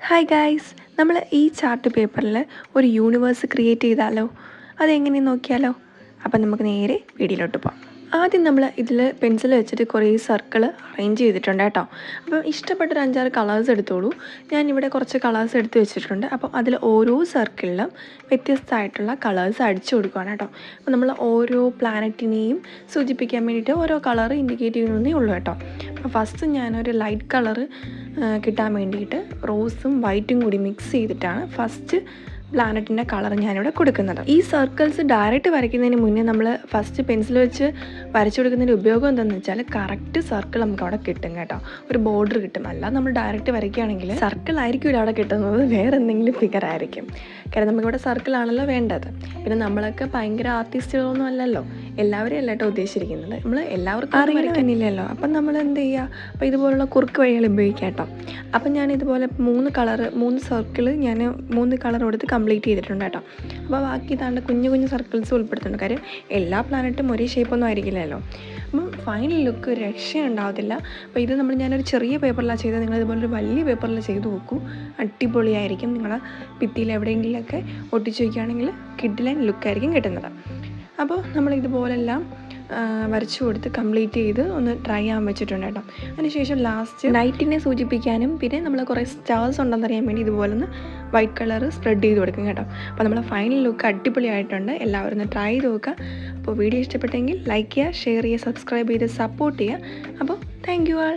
Hi guys, നമ്മൾ ഈ chart പേപ്പറിൽ ഒരു യൂണിവേഴ്സ് ക്രിയേറ്റ് ചെയ്താലോ? അതെങ്ങനെയെന്ന് നോക്കിയാലോ? അപ്പം നമുക്ക് നേരെ വീഡിയോയിലോട്ട് പോകാം. ആദ്യം നമ്മൾ ഇതിൽ പെൻസിൽ വെച്ചിട്ട് കുറേ സർക്കിൾ അറേഞ്ച് ചെയ്തിട്ടുണ്ട് കേട്ടോ. അപ്പോൾ ഇഷ്ടപ്പെട്ടൊരു 5-6 കളേഴ്സ് എടുത്തോളൂ. ഞാനിവിടെ കുറച്ച് കളേഴ്സ് എടുത്ത് വെച്ചിട്ടുണ്ട്. അപ്പോൾ അതിൽ ഓരോ സർക്കിളിലും വ്യത്യസ്തമായിട്ടുള്ള കളേഴ്സ് അടിച്ചു കൊടുക്കുകയാണ് കേട്ടോ. അപ്പോൾ നമ്മൾ ഓരോ പ്ലാനറ്റിനെയും സൂചിപ്പിക്കാൻ വേണ്ടിയിട്ട് ഓരോ കളർ ഇൻഡിക്കേറ്റ് ചെയ്യുന്നതേ ഉള്ളൂ കേട്ടോ. അപ്പോൾ ഫസ്റ്റ് ഞാനൊരു ലൈറ്റ് കളറ് കിട്ടാൻ വേണ്ടിയിട്ട് റോസും വൈറ്റും കൂടി മിക്സ് ചെയ്തിട്ടാണ് ഫസ്റ്റ് പ്ലാനറ്റിൻ്റെ കളർ ഞാനിവിടെ കൊടുക്കുന്നത്. ഈ സർക്കിൾസ് ഡയറക്റ്റ് വരയ്ക്കുന്നതിന് മുന്നേ നമ്മൾ ഫസ്റ്റ് പെൻസിൽ വെച്ച് വരച്ചു കൊടുക്കുന്നതിൻ്റെ ഉപയോഗം എന്താണെന്ന് വെച്ചാൽ കറക്റ്റ് സർക്കിൾ നമുക്ക് അവിടെ കിട്ടും കേട്ടോ. ഒരു ബോർഡർ കിട്ടും. അല്ല നമ്മൾ ഡയറക്റ്റ് വരയ്ക്കുകയാണെങ്കിൽ സർക്കിൾ ആയിരിക്കും അവിടെ കിട്ടുന്നത്, വേറെ എന്തെങ്കിലും ഫിഗർ ആയിരിക്കും. കാരണം നമുക്കിവിടെ സർക്കിളാണല്ലോ വേണ്ടത്. പിന്നെ നമ്മളൊക്കെ ഭയങ്കര ആർട്ടിസ്റ്റുകളൊന്നും അല്ലല്ലോ, എല്ലാവരും അല്ല കേട്ടോ ഉദ്ദേശിച്ചിരിക്കുന്നത്. നമ്മൾ എല്ലാവർക്കും അറിയണമെന്നില്ലല്ലോ. അപ്പം നമ്മൾ എന്ത് ചെയ്യുക, അപ്പോൾ ഇതുപോലുള്ള കുറുക്ക് വഴികൾ ഉപയോഗിക്കാം കേട്ടോ. അപ്പം ഞാൻ ഇതുപോലെ 3 സർക്കിൾ ഞാൻ 3 കളർ കൊടുത്ത് കംപ്ലീറ്റ് ചെയ്തിട്ടുണ്ട് കേട്ടോ. അപ്പോൾ ബാക്കി ഇതാണ്ട് കുഞ്ഞു കുഞ്ഞു സർക്കിൾസ് ഉൾപ്പെടുത്തുന്നുണ്ട്. കാര്യം എല്ലാ പ്ലാനറ്റും ഒരേ ഷേപ്പൊന്നും ആയിരിക്കില്ലല്ലോ. അപ്പം ഫൈനൽ ലുക്ക് രക്ഷയുണ്ടാവത്തില്ല. അപ്പോൾ ഇത് ഞാനൊരു ചെറിയ പേപ്പറിലാണ് ചെയ്തത്. നിങ്ങളിതുപോലൊരു വലിയ പേപ്പറിൽ ചെയ്ത് നോക്കൂ, അടിപൊളിയായിരിക്കും. നിങ്ങളെ ഭിത്തിയിൽ എവിടെയെങ്കിലുമൊക്കെ ഒട്ടിച്ച് വയ്ക്കുകയാണെങ്കിൽ കിഡിലൻ ലുക്കായിരിക്കും കിട്ടുന്നത്. അപ്പോൾ നമ്മളിതുപോലെല്ലാം വരച്ചു കൊടുത്ത് കംപ്ലീറ്റ് ചെയ്ത് ഒന്ന് ഡ്രൈ ആകാൻ വെച്ചിട്ടുണ്ട് കേട്ടോ. അതിനുശേഷം ലാസ്റ്റ് നൈറ്റിനെ സൂചിപ്പിക്കാനും പിന്നെ നമ്മൾ കുറേ സ്റ്റാർസ് ഉണ്ടെന്നറിയാൻ വേണ്ടി ഇതുപോലെ ഒന്ന് വൈറ്റ് കളർ സ്പ്രെഡ് ചെയ്ത് കൊടുക്കും കേട്ടോ. അപ്പോൾ നമ്മളെ ഫൈനൽ ലുക്ക് അടിപൊളിയായിട്ടുണ്ട്. എല്ലാവരും ഒന്ന് ട്രൈ ചെയ്ത് നോക്കുക. അപ്പോൾ വീഡിയോ ഇഷ്ടപ്പെട്ടെങ്കിൽ ലൈക്ക് ചെയ്യുക, ഷെയർ ചെയ്യുക, സബ്സ്ക്രൈബ് ചെയ്ത് സപ്പോർട്ട് ചെയ്യുക. അപ്പോൾ താങ്ക് യു ആൾ.